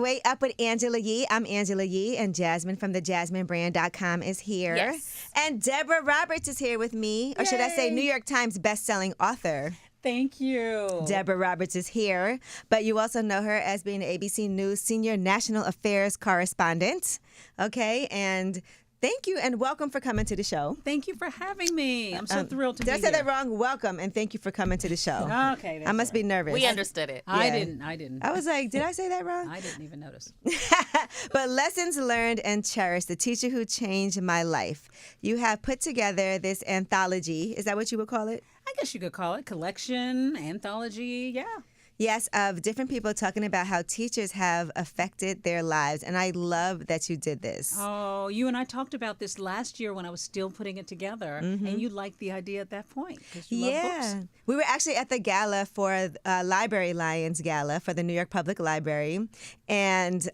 Way Up with Angela Yee. I'm Angela Yee, and Jasmine from thejasminebrand.com is here. Yes. And Deborah Roberts is here with me, or should I say New York Times bestselling author. Thank you. Deborah Roberts is here, but you also know her as being ABC News Senior National Affairs Correspondent. Okay, and thank you and welcome for coming to the show. Thank you for having me. I'm so thrilled to be here. Did I say that wrong? Welcome, and thank you for coming to the show. Okay. I must be nervous. We understood it. I didn't. I was like, did I say that wrong? I didn't even notice. But lessons learned and cherished, the teacher who changed my life. You have put together this anthology. Is that what you would call it? I guess you could call it collection, anthology, yeah. Yes, of different people talking about how teachers have affected their lives. And I love that you did this. Oh, you and I talked about this last year when I was still putting it together. And you liked the idea at that point because you love books. We were actually at the gala for Library Lions Gala for the New York Public Library. And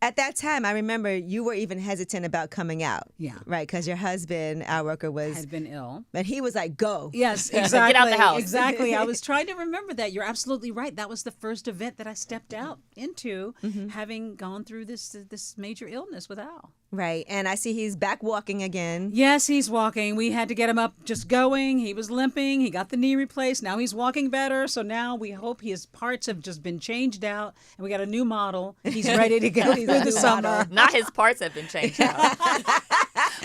at that time, I remember you were even hesitant about coming out. Yeah. Right, because your husband, our worker, Had been ill. But he was like, go. Yes, exactly. Get out the house. Exactly. I was trying to remember that. You're absolutely right. That was the first event that I stepped out into, having gone through this major illness with Al. Right, and I see he's back walking again. Yes, he's walking. We had to get him up just going. He was limping. He got the knee replaced. Now he's walking better. So now we hope his parts have just been changed out and we got a new model. He's ready to go through the summer. Not his parts have been changed out.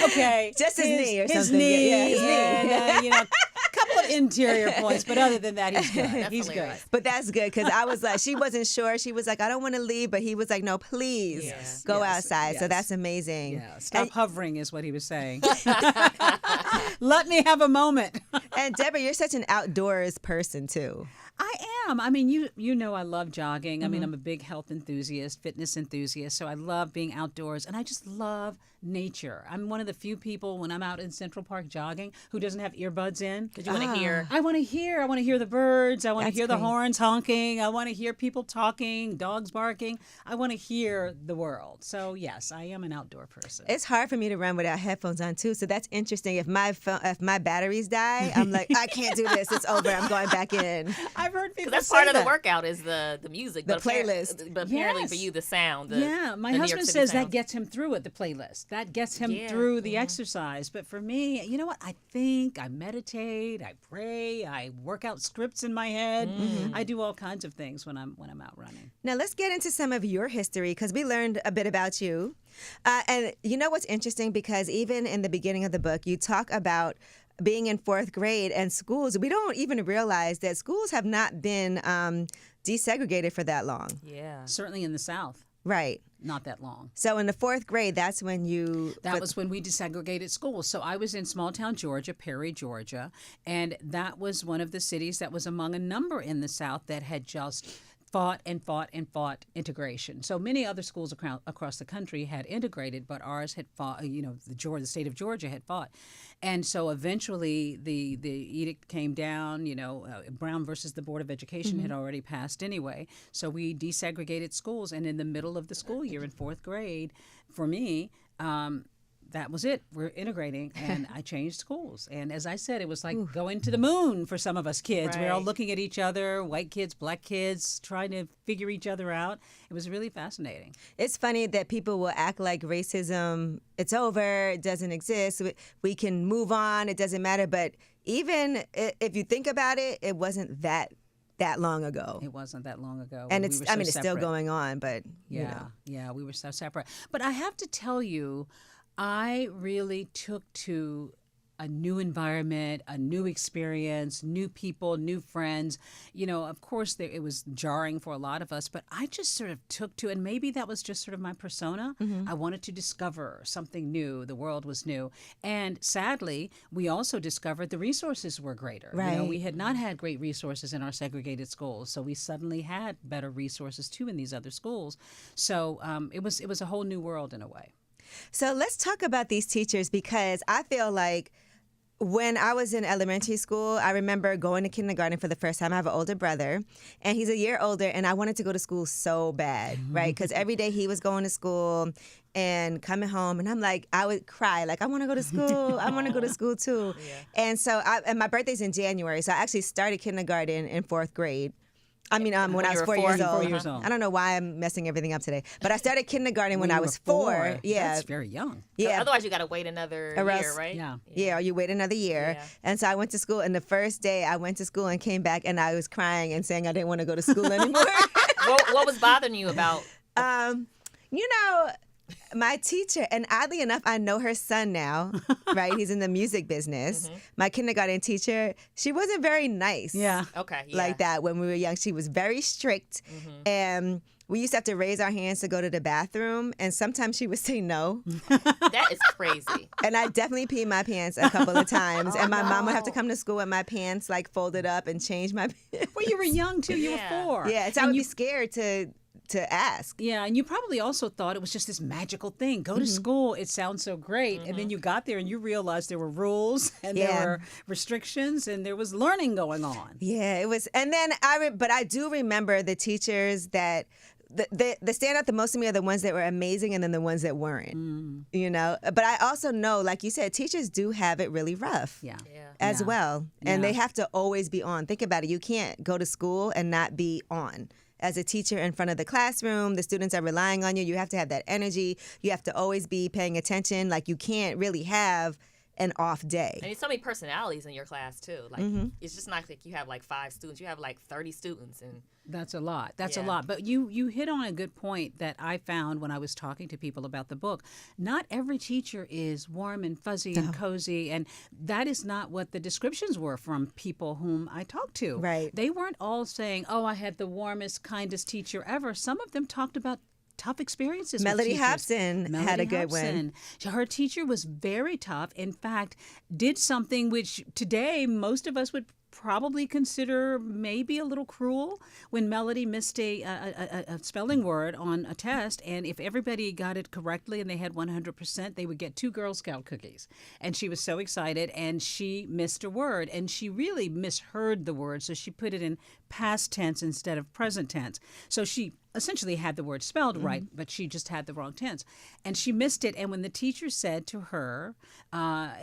Okay. Just his knee or his something. Knee, Yeah, his knee. and, a couple of interior points, but other than that, he's good. He's good. But that's good because I was like, she wasn't sure. She was like, I don't want to leave, but he was like, no, please go outside. So yes. that's amazing. Yeah, stop hovering is what he was saying. Let me have a moment. And Deborah, you're such an outdoors person too. I am. I mean, you know I love jogging. I mean, I'm a big health enthusiast, fitness enthusiast, so I love being outdoors, and I just love nature. I'm one of the few people when I'm out in Central Park jogging who doesn't have earbuds in. Because you want to hear. I want to hear the birds. I want to That's hear the great. horns honking. I want to hear people talking, dogs barking. I want to hear the world. So, yes, I am an outdoor person. It's hard for me to run without headphones on too. So that's interesting. If my batteries die, I'm like, I can't do this. It's over. I'm going back in. I've heard people That's say part of that. the workout is the music. The but apparently- playlist. But apparently Yes. for you, the sound. My the New York husband City says that sound. gets him through it, the playlist. That gets him Yeah. through the exercise. But for me, you know what? I think, I meditate, I pray, I work out scripts in my head. I do all kinds of things when I'm out running. Now let's get into some of your history because we learned a bit about you. And you know what's interesting? Because even in the beginning of the book, you talk about being in fourth grade and schools. We don't even realize that schools have not been desegregated for that long. Yeah. Certainly in the South, Right. not that long. So in the fourth grade, that's when That was when we desegregated schools. So I was in small town Georgia, Perry, Georgia, and that was one of the cities that was among a number in the South that had just fought integration. So many other schools across the country had integrated, but ours had fought. The state of Georgia had fought, and so eventually the edict came down. Brown versus the Board of Education had already passed anyway. So we desegregated schools, and in the middle of the school year in fourth grade, for me. That was it. We're integrating, and I changed schools. And as I said, it was like going to the moon for some of us kids. We're all Right. looking at each other, white kids, black kids, trying to figure each other out. It was really fascinating. It's funny that people will act like racism, it's over, it doesn't exist, we can move on, it doesn't matter. But even if you think about it, it wasn't that long ago. It wasn't that long ago. And we it's were so it's still separate. going on, but Yeah, we were so separate. But I have to tell you, I really took to a new environment, a new experience, new people, new friends. Of course, it was jarring for a lot of us, but I just sort of took to, and maybe that was just sort of my persona. I wanted to discover something new. The world was new. And sadly, we also discovered the resources were greater. Right. We had not had great resources in our segregated schools, so we suddenly had better resources too in these other schools. So it was a whole new world in a way. So let's talk about these teachers because I feel like when I was in elementary school, I remember going to kindergarten for the first time. I have an older brother, and he's a year older, and I wanted to go to school so bad, right? Because every day he was going to school and coming home, and I'm like, I would cry, like, I want to go to school. I want to go to school too. And so, and my birthday's in January, so I actually started kindergarten in fourth grade. I mean, when I was you were 4 4? years old. 4 years old. I don't know why I'm messing everything up today, but I started kindergarten when you I were was 4. Yeah, That's very young. yeah. Otherwise, you got to wait another Or year, else- right? Yeah. Yeah, or you wait another year. Yeah. And so I went to school, and the first day I went to school and came back, and I was crying and saying I didn't want to go to school anymore. What was bothering you about? You know, my teacher, and oddly enough, I know her son now, right? He's in the music business. My kindergarten teacher, she wasn't very nice. Yeah. Okay. Yeah. Like that when we were young. She was very strict. And we used to have to raise our hands to go to the bathroom. And sometimes she would say no. That is crazy. And I definitely peed my pants a couple of times. And my mom would have to come to school with my pants like folded up and change my pants. Well, you were young too. You Yeah. were 4. Yeah, so I would be scared to ask. Yeah, and you probably also thought it was just this magical thing. Go to school, it sounds so great. And then you got there and you realized there were rules and Yeah. there were restrictions and there was learning going on. Yeah, it was. And then but I do remember the teachers that the stand out the most to me are the ones that were amazing and then the ones that weren't. You know, but I also know, like you said, teachers do have it really rough. Yeah. Yeah. As Yeah. well. And Yeah. they have to always be on. Think about it. You can't go to school and not be on. As a teacher in front of the classroom, the students are relying on you. You have to have that energy. You have to always be paying attention. Like you can't really have an off day. And there's so many personalities in your class too. Like it's just not like you have like 5 students. You have like 30 students, and That's a lot. That's a Yeah. lot. But you hit on a good point that I found when I was talking to people about the book. Not every teacher is warm and fuzzy and cozy, and that is not what the descriptions were from people whom I talked to. Right. They weren't all saying, "Oh, I had the warmest, kindest teacher ever." Some of them talked about tough experiences. Melody with teachers. Hobson had a good one. Her teacher was very tough. In fact, did something which today most of us would probably consider maybe a little cruel. When Melody missed a spelling word on a test, and if everybody got it correctly and they had 100%, they would get 2 Girl Scout cookies. And she was so excited, and she missed a word, and she really misheard the word, so she put it in past tense instead of present tense. So she essentially had the word spelled right, but she just had the wrong tense. And she missed it. And when the teacher said to her,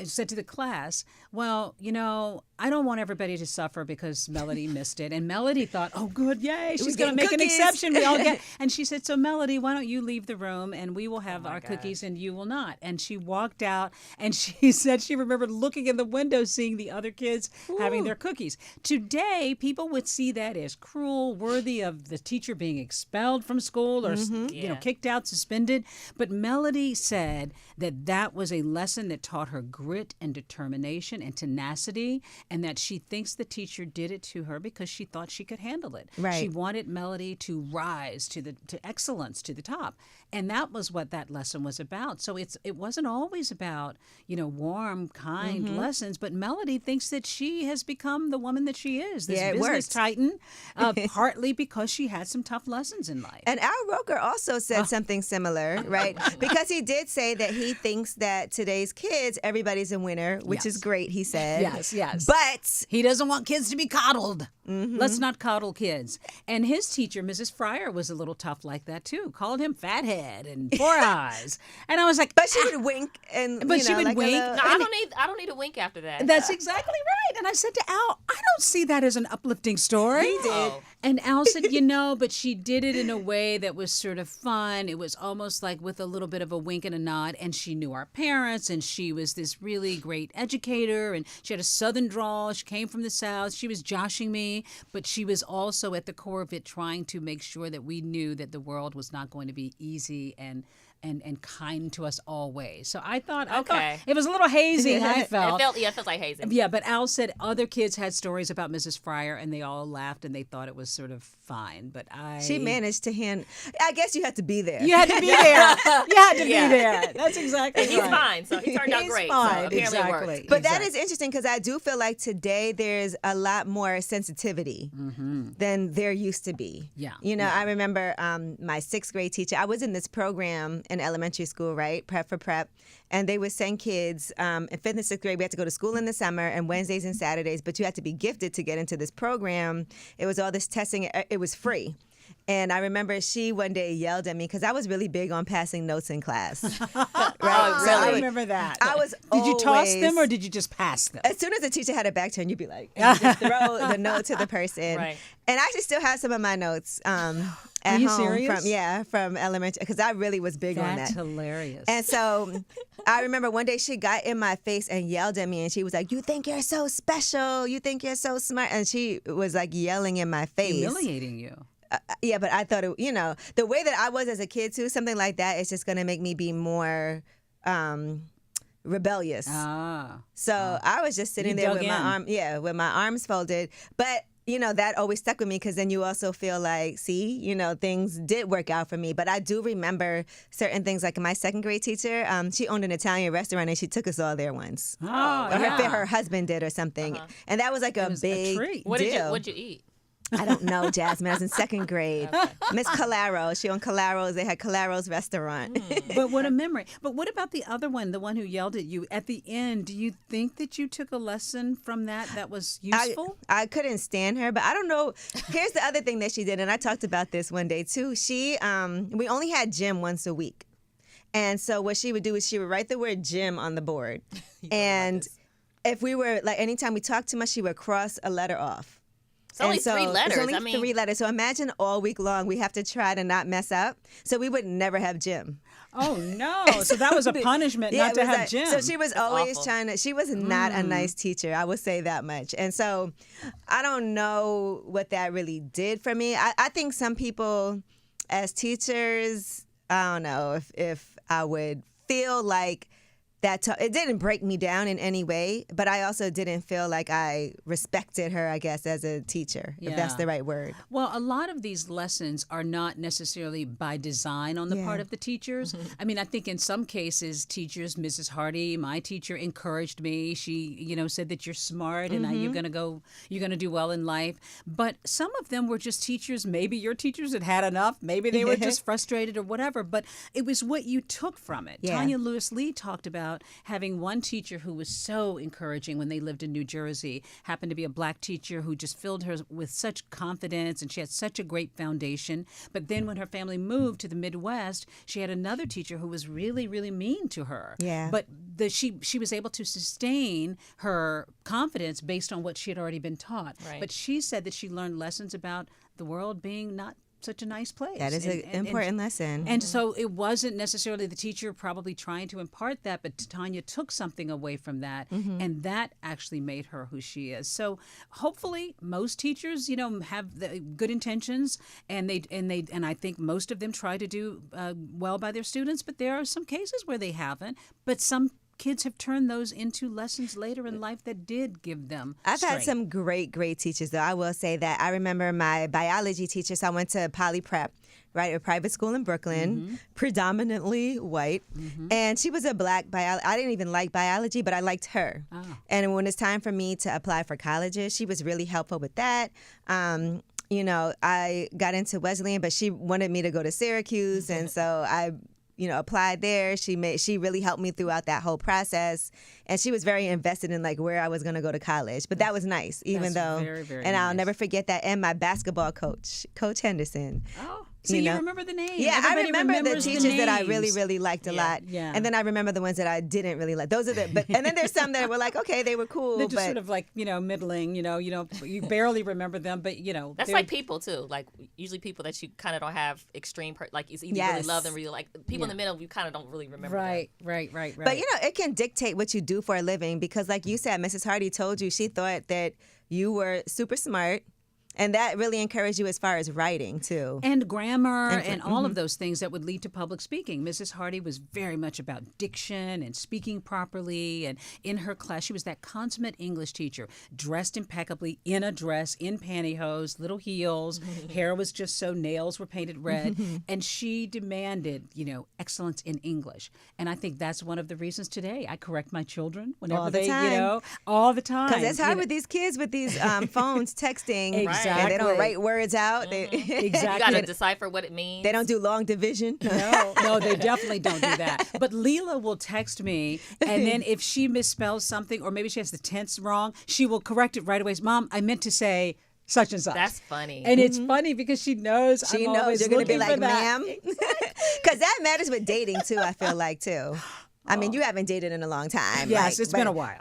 said to the class, well, you know, I don't want everybody to suffer because Melody missed it. And Melody thought, oh, good, yay, she's going to make an cookies. exception. We all get. And she said, so Melody, why don't you leave the room and we will have our cookies and you will not. And she walked out and she said she remembered looking in the window, seeing the other kids having their cookies. Today, people would see that as cruel, worthy of the teacher being expelled from school or you know, kicked out, suspended. But Melody said that that was a lesson that taught her grit and determination and tenacity, and that she thinks the teacher did it to her because she thought she could handle it. Right. She wanted Melody to rise to excellence, to the top. And that was what that lesson was about. So it wasn't always about, you know, warm, kind lessons, but Melody thinks that she has become the woman that she is, this Yeah, it business worked. titan, partly because she had some tough lessons in life. And Al Roker also said something similar, right? Because he did say that he thinks that today's kids, everybody's a winner, which is Yes. great, he said. Yes. But He doesn't want kids to be coddled. Let's not coddle kids. And his teacher, Mrs. Fryer, was a little tough like that too. Called him fathead and 4 eyes. And I was like, but she would wink and But you know, she would like a wink. little- No, I don't need a wink after that. that's exactly right. And I said to Al, I don't see that as an uplifting story. He did. Oh. And Al said, you know, but she did it in a way that was sort of fun. It was almost like with a little bit of a wink and a nod. And she knew our parents, and she was this really great educator, and she had a Southern drawl. She came from the South. She was joshing me, but she was also at the core of it trying to make sure that we knew that the world was not going to be easy and kind to us always. So I thought Okay. it was a little hazy, I felt. It felt like hazing. Yeah, but Al said other kids had stories about Mrs. Fryer, and they all laughed, and they thought it was sort of fine. But She managed to hand. I guess you had to be there. You had to be there. You had to be there. That's exactly And he's right. fine, so he turned out He's great. fine, So apparently it exactly. worked. But that is interesting because I do feel like today there's a lot more sensitivity than there used to be. Yeah, You know, yeah. I remember my 6th grade teacher. I was in this program in elementary school, right? Prep for prep. And they would send kids in 5th and 6th grade. We had to go to school in the summer and Wednesdays and Saturdays, but you had to be gifted to get into this program. It was all this testing. It was free. And I remember she one day yelled at me because I was really big on passing notes in class. Right? Oh, So really? I remember that. I was Did you toss always- them or did you just pass them? As soon as the teacher had a back turn, you'd be like, and you just throw the note to the person. Right. And I actually still have some of my notes at you home serious? from elementary, because I really was big on That's that. hilarious. And so I remember one day she got in my face and yelled at me, and she was like, "You think you're so special? You think you're so smart?" And she was like yelling in my face. Humiliating you. Yeah, but I thought, the way that I was as a kid too, something like that is just going to make me be more rebellious. So I was just sitting You there dug with with my arms folded. But that always stuck with me, because then you also feel like, see, things did work out for me. But I do remember certain things, like my second grade teacher, she owned an Italian restaurant and she took us all there once. Oh, Or yeah. her husband did or something. And that was like a was a big treat. deal. What'd you eat? I don't know, Jasmine. I was in second grade. Miss Calaro. She owned Calaro's. They had Calaro's restaurant. But what a memory. But what about the other one, the one who yelled at you at the end? Do you think that you took a lesson from that was useful? I couldn't stand her, but I don't know. Here's the other thing that she did, and I talked about this one day too. She, we only had gym once a week. And so what she would do is she would write the word gym on the board. And if we were, like, anytime we talked too much, she would cross a letter off. It's only And so 3 letters. It's only 3 letters. So imagine all week long we have to try to not mess up. So we would never have gym. Oh, no. So that was a punishment not it to was have like- gym. So she was always awful. trying to. She was not a nice teacher. I would say that much. And so I don't know what that really did for me. I think some people, as teachers, I don't know if I would feel like that. It didn't break me down in any way, but I also didn't feel like I respected her, I guess, as a teacher, if that's Yeah. the right word. Well, a lot of these lessons are not necessarily by design on the part of the teachers. I mean, I think in some cases, teachers, Mrs. Hardy, my teacher, encouraged me. She, said that you're smart and you're going to do well in life. But some of them were just teachers. Maybe your teachers had had enough. Maybe they were just frustrated or whatever. But it was what you took from it. Yeah. Tanya Lewis-Lee talked about having one teacher who was so encouraging when they lived in New Jersey, happened to be a black teacher who just filled her with such confidence, and she had such a great foundation. But then when her family moved to the Midwest, she had another teacher who was really, really mean to her. Yeah. But she was able to sustain her confidence based on what she had already been taught. Right. But she said that she learned lessons about the world being not such a nice place. That is an important lesson. And so it wasn't necessarily the teacher probably trying to impart that, but Tanya took something away from that, and that actually made her who she is. So hopefully, most teachers, have the good intentions, and I think most of them try to do well by their students. But there are some cases where they haven't. But some kids have turned those into lessons later in life that did give them I've had strength. some great teachers, though. I will say that. I remember my biology teacher. So I went to Poly Prep, right, a private school in Brooklyn, predominantly white. And she was a black biology. I didn't even like biology, but I liked her. And when it's time for me to apply for colleges, she was really helpful with that. I got into Wesleyan, but she wanted me to go to Syracuse. And so I applied there. She really helped me throughout that whole process, and she was very invested in like where I was going to go to college. But that was nice, even That's though. very, very and I'll nice. never forget that. And my basketball coach, Coach Henderson. Oh, so you remember the name? Yeah, Everybody I remember the remembers teachers that I names. really, really liked a lot. Yeah. And then I remember the ones that I didn't really like. Those are and then there's some that were like, okay, they were cool, They're just but sort of like, middling, you barely remember them, but, That's they're- like people too. Like usually people that you kind of don't have extreme, like it's either you really Yes. love them, really like people in the middle. You kind of don't really remember. Right. But it can dictate what you do for a living, because like you said, Mrs. Hardy told you she thought that you were super smart, and that really encouraged you as far as writing too. And grammar and all of those things that would lead to public speaking. Mrs. Hardy was very much about diction and speaking properly. And in her class, she was that consummate English teacher, dressed impeccably in a dress, in pantyhose, little heels. Hair was just so, nails were painted red. And she demanded, excellence in English. And I think that's one of the reasons today I correct my children whenever All the they, time. all the time. Because it's hard with these kids with these phones texting. Exactly. And they don't write words out. They, You Exactly. got to decipher what it means. they don't do long division. No, they definitely don't do that. But Leela will text me, and then if she misspells something, or maybe she has the tense wrong, she will correct it right away. Mom, I meant to say such and such. That's funny. And it's funny because she knows She I'm knows always you're going to be looking for like, that. ma'am. Because that matters with dating, too, I feel like, too. I mean, you haven't dated in a long time. Yes, like, it's been a while.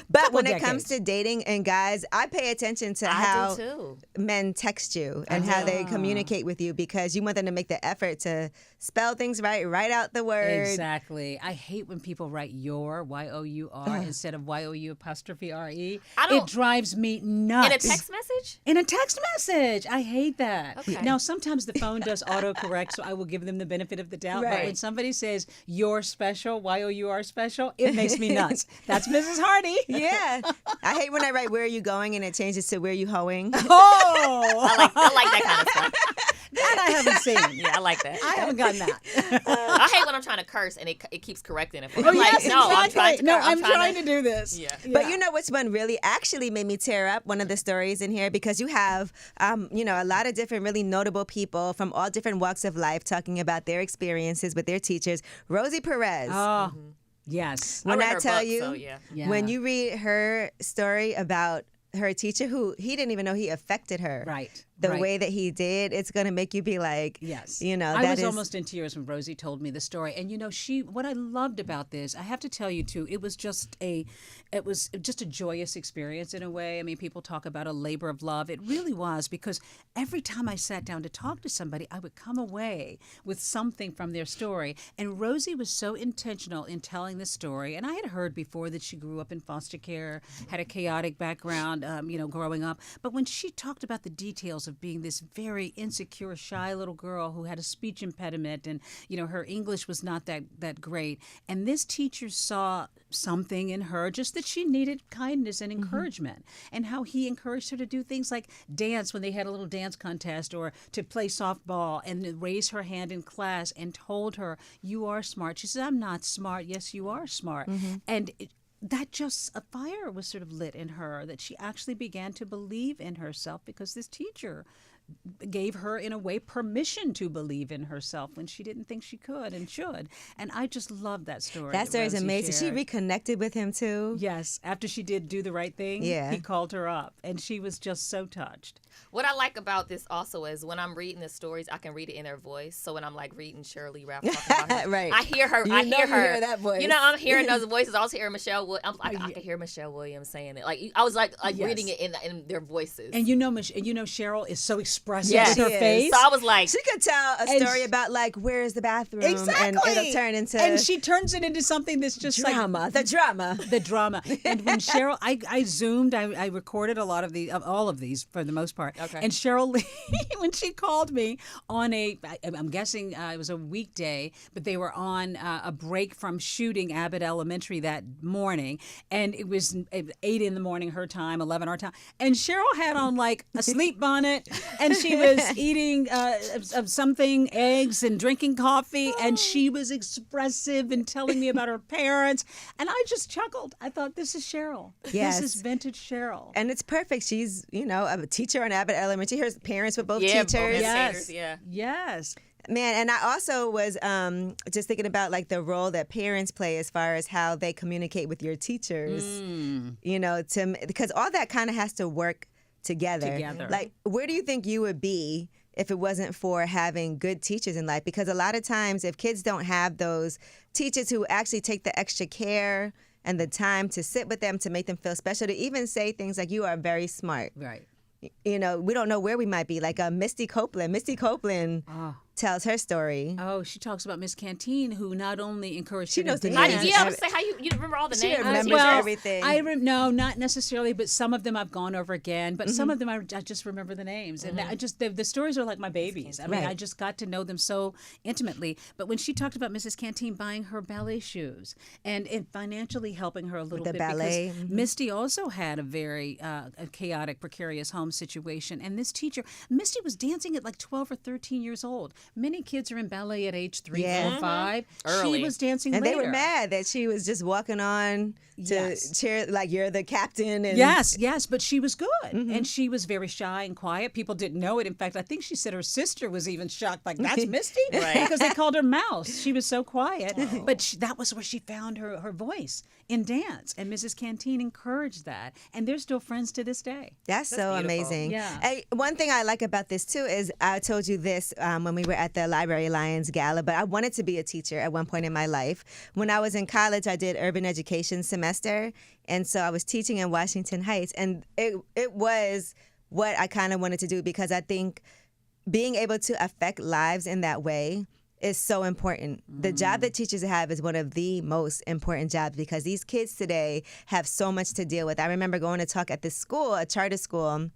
But Couple when it decades. comes to dating and guys, I pay attention to I how do too. men text you and how they communicate with you because you want them to make the effort to spell things right, write out the word. Exactly. I hate when people write your, Y-O-U-R, instead of Y-O-U''R-E. I don't- It drives me nuts. In a text message? In a text message. I hate that. Okay. Now, sometimes the phone does autocorrect, so I will give them the benefit of the doubt. But Right. when somebody says, you're special, Y-O-U-R special, it makes me nuts. That's Mrs. Hardy. Yeah. I hate when I write where are you going and it changes to where are you hoeing. Oh, I like that kind of stuff. that I haven't seen. Yeah, I like that. I haven't gotten that. I hate when I'm trying to curse and it keeps correcting it. I'm Oh, like, yes, no, exactly. I'm trying to No, curse. I'm trying to do this. Yeah. But you know what's one really actually made me tear up? One of the stories in here because you have, a lot of different really notable people from all different walks of life talking about their experiences with their teachers. Rosie Perez. Oh, yes. When read I her tell book, you, so yeah. Yeah. when you read her story about her teacher who he didn't even know he affected her. Right. The right. way that he did, it's going to make you be like, Yes. you know, I that was is almost in tears when Rosie told me the story. And what I loved about this, I have to tell you too, it was just a joyous experience in a way. I mean, people talk about a labor of love. It really was, because every time I sat down to talk to somebody, I would come away with something from their story. And Rosie was so intentional in telling the story. And I had heard before that she grew up in foster care, had a chaotic background, growing up. But when she talked about the details of being this very insecure, shy little girl who had a speech impediment, and her English was not that great, and this teacher saw something in her, just that she needed kindness and encouragement, and how he encouraged her to do things like dance when they had a little dance contest, or to play softball, and raise her hand in class and told her, "You are smart." She said, "I'm not smart." "Yes, you are smart." And that just a fire was sort of lit in her, that she actually began to believe in herself because this teacher gave her, in a way, permission to believe in herself when she didn't think she could and should. And I just love that story. that story is Rosie amazing. shared. She reconnected with him too. Yes, after she did do the right thing, Yeah. he called her up, and she was just so touched. What I like about this also is when I'm reading the stories, I can read it in their voice. So when I'm like reading Shirley Ralph talking about her, Right. I hear her. You I know hear you her. hear that voice. I'm hearing those voices. I also hear Michelle. I can hear Michelle Williams saying it. Like I was like Yes. reading it in their voices. And Cheryl is so expressive Yes, with her she is. face. So I was like, She could tell a And story she- about like where's the bathroom, Exactly. and it'll turn into and she turns it into something that's just drama. The drama. the drama. And when Cheryl, I zoomed, I recorded a lot of all of these for the most part. Okay. And Cheryl, when she called me on I'm guessing it was a weekday, but they were on a break from shooting Abbott Elementary that morning, and it was 8 in the morning her time, 11 our time, and Cheryl had on like a sleep bonnet, and she was eating something, eggs, and drinking coffee, and she was expressive and telling me about her parents, and I just chuckled. I thought, this is Cheryl. Yes. This is vintage Cheryl. And it's perfect. She's, a teacher on Abbott Elementary. Her parents were both yeah, teachers. both Yes. educators, yeah. Yes. Man, and I also was just thinking about like the role that parents play as far as how they communicate with your teachers. Because all that kind of has to work together. Like, where do you think you would be if it wasn't for having good teachers in life? Because a lot of times, if kids don't have those teachers who actually take the extra care and the time to sit with them, to make them feel special, to even say things like, "You are very smart." Right. We don't know where we might be. Like Misty Copeland. Misty Copeland tells her story. Oh, she talks about Miss Canteen, who not only encouraged She her knows to the I, dance. names. yeah, I was say how you remember all the She names. remembers Well, everything. No, not necessarily, but some of them I've gone over again. But some of them I just remember the names, and I just the stories are like my babies. I mean, Right. I just got to know them so intimately. But when she talked about Mrs. Canteen buying her ballet shoes and financially helping her a little the bit, ballet, because Misty also had a very a chaotic, precarious home situation, and this teacher, Misty was dancing at like 12 or 13 years old. Many kids are in ballet at age 3, Yeah. 4, 5. Early. She was dancing And later. they were mad that she was just walking on to Yes. cheer, like you're the captain. And Yes, but she was good. And she was very shy and quiet. People didn't know it. In fact, I think she said her sister was even shocked, like, that's Misty? Right. Because they called her Mouse. She was so quiet. But that was where she found her voice in dance. And Mrs. Canteen encouraged that. And they're still friends to this day. That's so beautiful. amazing. Yeah. Hey, one thing I like about this too is I told you this when we were at the Library Alliance Gala, but I wanted to be a teacher at one point in my life. When I was in college, I did urban education semester, and so I was teaching in Washington Heights, and it was what I kind of wanted to do because I think being able to affect lives in that way is so important. The job that teachers have is one of the most important jobs because these kids today have so much to deal with. I remember going to talk at this school, a charter school,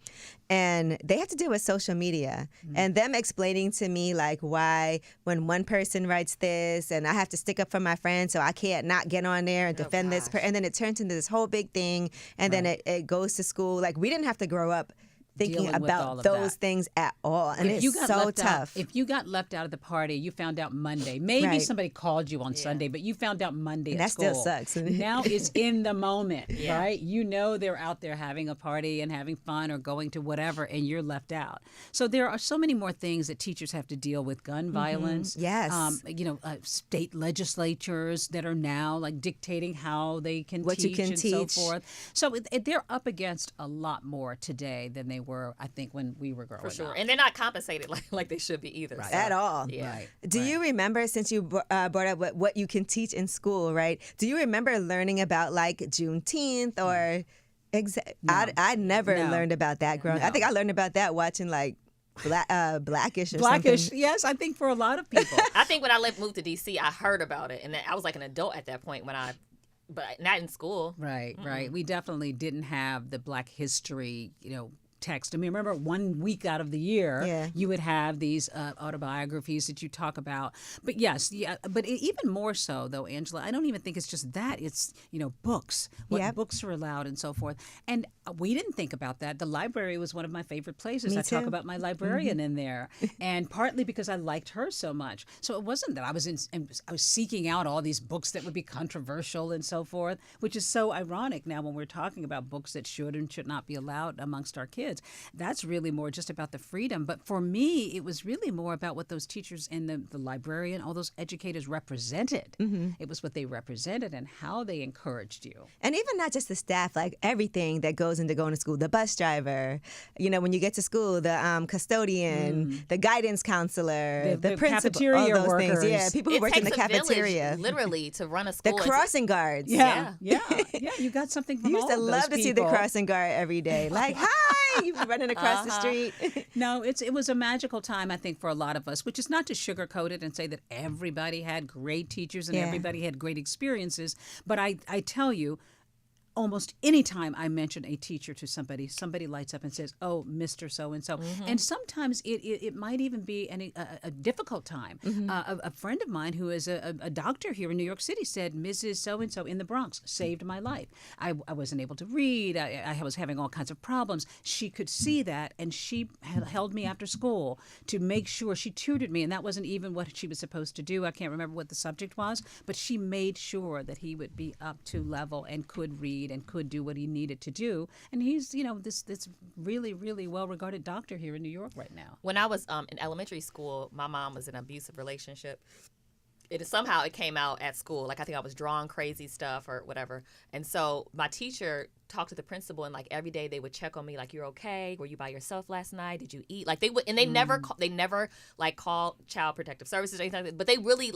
and they have to deal with social media and them explaining to me like why when one person writes this and I have to stick up for my friend so I can't not get on there and defend this and then it turns into this whole big thing and then it goes to school. Like we didn't have to grow up thinking Dealing with all about of those that. things at all. And If you it's got so left out- tough. if you got left out of the party, you found out Monday. Maybe Right. somebody called you on Sunday, but you found out Monday And at that school. still sucks. Now it's in the moment, Yeah. right? You know they're out there having a party and having fun or going to whatever, and you're left out. So there are so many more things that teachers have to deal with: gun violence, Yes. state legislatures that are now like dictating how they can What you teach can and so teach. forth. So they're up against a lot more today than they were, I think, when we were growing For sure. up. And they're not compensated like they should be either. Right. so, At all. Yeah. Right. Do you remember, since you brought up what you can teach in school, right? Do you remember learning about like Juneteenth or? I never No. learned about that growing. I No. think I learned about that watching like Blackish or Blackish, something. yes, I think for a lot of people. I think when I moved to DC, I heard about it, and then I was like an adult at that point but not in school. Right, right. We definitely didn't have the Black history, text. I mean, remember 1 week out of the year, Yeah. you would have these autobiographies that you talk about. But yes, but even more so, though, Angela, I don't even think it's just that. It's, books, what Yep. books are allowed and so forth. And we didn't think about that. The library was one of my favorite places. Me I talk too. about my librarian in there, and partly because I liked her so much. So it wasn't that I was seeking out all these books that would be controversial and so forth, which is so ironic now when we're talking about books that should and should not be allowed amongst our kids. That's really more just about the freedom. But for me, it was really more about what those teachers and the librarian, all those educators represented. It was what they represented and how they encouraged you. And even not just the staff, like everything that goes into going to school, the bus driver, when you get to school, the custodian, the guidance counselor, The principal, cafeteria all those things. workers. Yeah, people who It work in the takes a cafeteria. village, literally, to run a The school. crossing guards. Yeah. You got something from You used all to of those love to see the people. crossing guard every day. Like, hi, you be running across the street. No, it was a magical time, I think, for a lot of us, which is not to sugarcoat it and say that everybody had great teachers and Yeah. everybody had great experiences. But I tell you, almost any time I mention a teacher to somebody lights up and says, "Oh, Mr. So-and-so." And sometimes it might even be a difficult time. A friend of mine who is a doctor here in New York City said, "Mrs. So-and-so in the Bronx saved my life. I wasn't able to read. I was having all kinds of problems. She could see that, and she held me after school to make sure she tutored me, and that wasn't even what she was supposed to do. I can't remember what the subject was, but she made sure that he would be up to level and could read and could do what he needed to do. And he's, this really, really well-regarded doctor here in New York right now. When I was in elementary school, my mom was in an abusive relationship. Somehow it came out at school. Like, I think I was drawing crazy stuff or whatever. And so my teacher talked to the principal, and like every day they would check on me, like, "You're okay? Were you by yourself last night? Did you eat?" Like, they would, and they never like call Child Protective Services or anything like that. But they really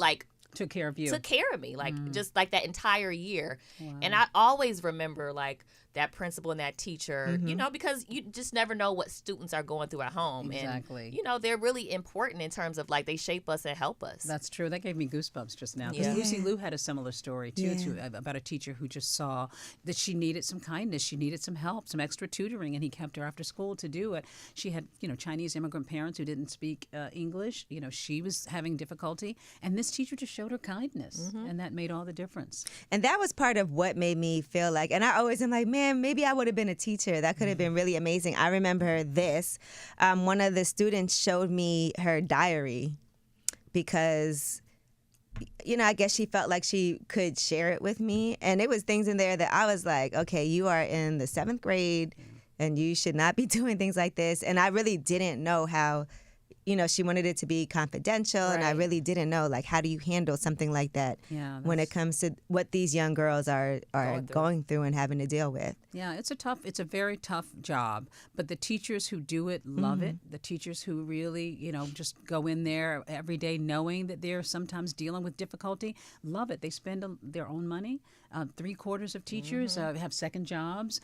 Took care of you. took care of me, just like that entire year. And I always remember like that principal and that teacher, because you just never know what students are going through at home. Exactly. And, they're really important in terms of like they shape us and help us. That's true. That gave me goosebumps just now. 'Cause Yeah. Lucy Liu had a similar story, too, Yeah. about a teacher who just saw that she needed some kindness. She needed some help, some extra tutoring, and he kept her after school to do it. She had, Chinese immigrant parents who didn't speak English. She was having difficulty, and this teacher just showed her kindness, and that made all the difference. And that was part of what made me feel like, and I always am like, man, maybe I would have been a teacher. That could have been really amazing. I remember this. One of the students showed me her diary. because, I guess she felt like she could share it with me. And it was things in there that I was like, okay, you are in the 7th grade and you should not be doing things like this. And I really didn't know how, she wanted it to be confidential. And I really didn't know, like, how do you handle something like that when it comes to what these young girls are going through and having to deal with. Yeah, it's a very tough job. But the teachers who do it love it. The teachers who really, just go in there every day knowing that they're sometimes dealing with difficulty, love it. They spend their own money. 3/4 of teachers have second jobs,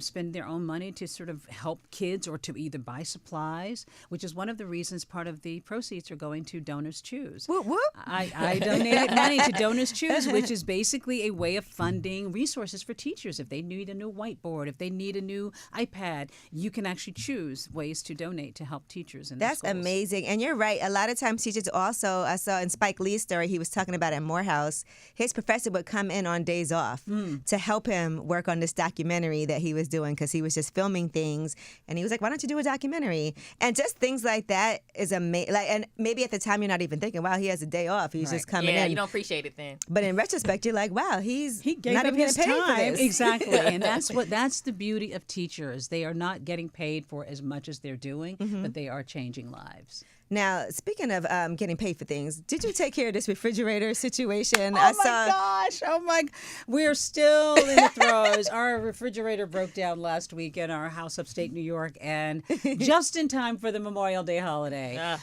spend their own money to sort of help kids or to either buy supplies, which is one of the reasons part of the proceeds are going to Donors Choose. Whoop, whoop. I donated money to Donors Choose, which is basically a way of funding resources for teachers. If they need a new whiteboard, if they need a new iPad, you can actually choose ways to donate to help teachers in the schools. That's amazing. And you're right. A lot of times teachers also, I saw in Spike Lee's story, he was talking about at Morehouse, his professor would come in on days off to help him work on this documentary that he was doing because he was just filming things. And he was like, why don't you do a documentary? And just things like that is amazing. And maybe at the time you're not even thinking, wow, he has a day off. He's just coming in. Yeah, you don't appreciate it then. But in retrospect, you're like, wow, he gave not up even his getting paid time. for this. Exactly. And that's the beauty of teachers. They are not getting paid for as much as they're doing, but they are changing lives. Now, speaking of getting paid for things, did you take care of this refrigerator situation? Oh my! We're still in the throes. Our refrigerator broke down last week in our house upstate New York, and just in time for the Memorial Day holiday.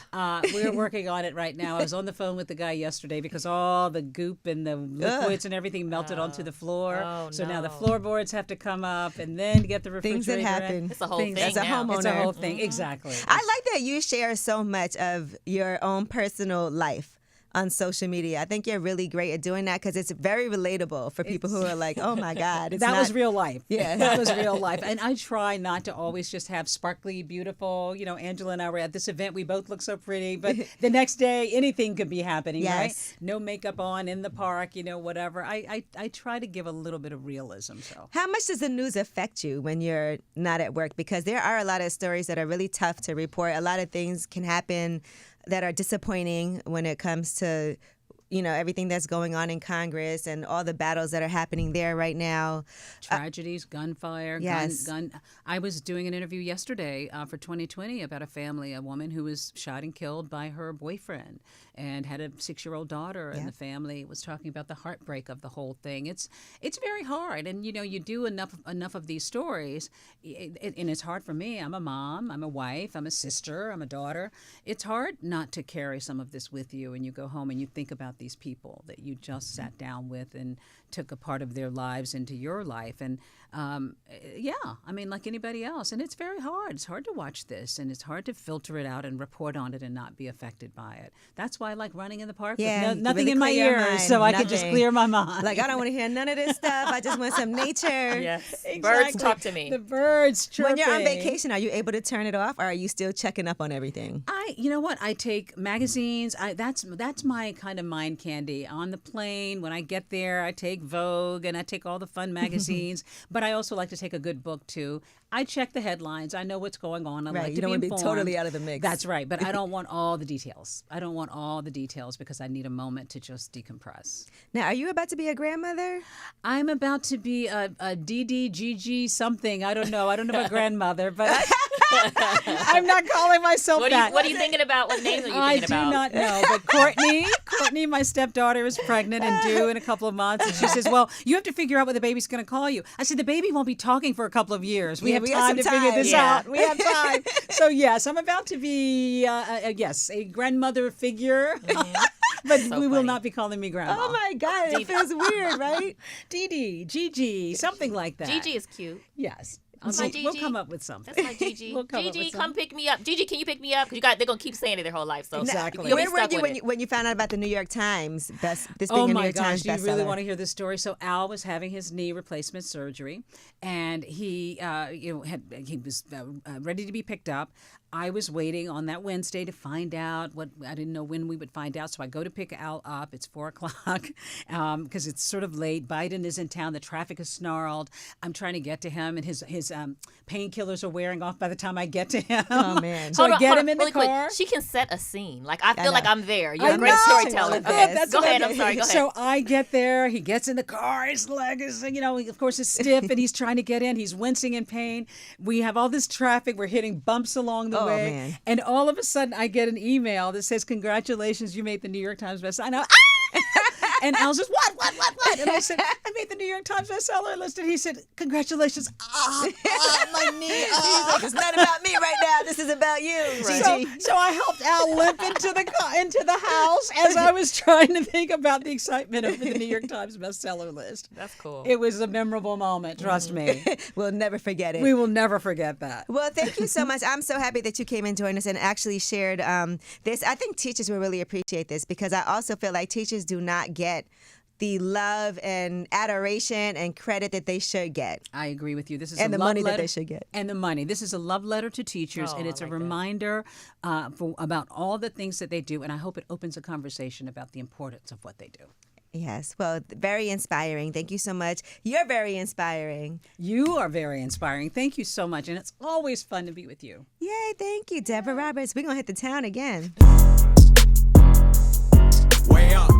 We're working on it right now. I was on the phone with the guy yesterday because all the goop and the liquids and everything melted onto the floor. So now the floorboards have to come up and then get the refrigerator. Things that happen. It's a whole thing As a now. homeowner. It's a whole thing. Exactly. I like that you share so much of your own personal life on social media. I think you're really great at doing that because it's very relatable for people who are like, oh my God. That was real life. Yeah. That was real life. And I try not to always just have sparkly, beautiful, Angela and I were at this event. We both look so pretty. But the next day, anything could be happening, right? No makeup on in the park, whatever. I try to give a little bit of realism. So, how much does the news affect you when you're not at work? Because there are a lot of stories that are really tough to report. A lot of things can happen that are disappointing when it comes to, everything that's going on in Congress and all the battles that are happening there right now. Tragedies, gunfire, gun. I was doing an interview yesterday for 2020 about a woman who was shot and killed by her boyfriend and had a 6-year-old daughter, and the family was talking about the heartbreak of the whole thing. It's very hard, and you do enough of these stories, and it's hard for me. I'm a mom, I'm a wife, I'm a sister, I'm a daughter. It's hard not to carry some of this with you, and you go home and you think about these people that you just sat down with and took a part of their lives into your life. And like anybody else. And it's very hard. It's hard to watch this, and it's hard to filter it out and report on it and not be affected by it. That's why I like running in the park with nothing really in my ears, so I can just clear my mind. Like, I don't want to hear none of this stuff. I just want some nature. Yes. Exactly. Birds talk to me. The birds chirping. When you're on vacation, are you able to turn it off, or are you still checking up on everything? You know what? I take magazines. That's my kind of mind candy. On the plane, when I get there, I take Vogue and I take all the fun magazines. But I also like to take a good book too. I check the headlines. I know what's going on. I like to be informed. You don't want to be totally out of the mix. That's right. But I don't want all the details. I don't want all the details because I need a moment to just decompress. Now, are you about to be a grandmother? I'm about to be a DD, GG something. I don't know. I don't know about grandmother, but I'm not calling myself that. What are you thinking about? What names are you thinking about? I do not know. But Courtney, my stepdaughter, is pregnant and due in a couple of months. And she says, well, you have to figure out what the baby's going to call you. I said, the baby won't be talking for a couple of years. We have time to figure this out. We have time. So, yes, I'm about to be, a grandmother figure. But so we will not be calling me grandma. Oh, my God. It feels weird, right? Dee, Gigi, something like that. Gigi is cute. Yes. Gigi. We'll come up with something. That's my Gigi. Gigi, come pick me up. Gigi, can you pick me up? Because they're going to keep saying it their whole life. So exactly. Where were you when you found out about the New York Times? This being a New York Times bestseller. Do you really want to hear this story? So Al was having his knee replacement surgery, and he was ready to be picked up. I was waiting on that Wednesday to find out what, I didn't know when we would find out. So I go to pick Al up. It's 4:00 because it's sort of late. Biden is in town. The traffic is snarled. I'm trying to get to him, and his painkillers are wearing off by the time I get to him. Oh, man. So I get him in the really quick. car. She can set a scene. Like, I feel know. like I'm there. You're I a great know. storyteller. That's Okay, what go ahead. I'm I'm sorry. Go ahead. So I get there. He gets in the car. His leg is, of course, it's stiff, and he's trying to get in. He's wincing in pain. We have all this traffic. We're hitting bumps along the way. Man. And all of a sudden, I get an email that says, "Congratulations, you made the New York Times bestseller." I know. And Al says, what? And I said, "I made the New York Times bestseller list." And he said, "Congratulations." My knee. He's like, it's not about me right now. This is about you, Gigi. So I helped Al limp into the house as I was trying to think about the excitement of the New York Times bestseller list. That's cool. It was a memorable moment, trust me. We'll never forget it. We will never forget that. Well, thank you so much. I'm so happy that you came and joined us and actually shared this. I think teachers will really appreciate this because I also feel like teachers do not get the love and adoration and credit that they should get. I agree with you. This is And a the love money that letter, they should get. And the money. This is a love letter to teachers, Oh, and it's I a like that. reminder about all the things that they do. And I hope it opens a conversation about the importance of what they do. Yes. Well, very inspiring. Thank you so much. You're very inspiring. You are very inspiring. Thank you so much. And it's always fun to be with you. Yay. Thank you, Deborah Roberts. We're going to hit the town again. Way up.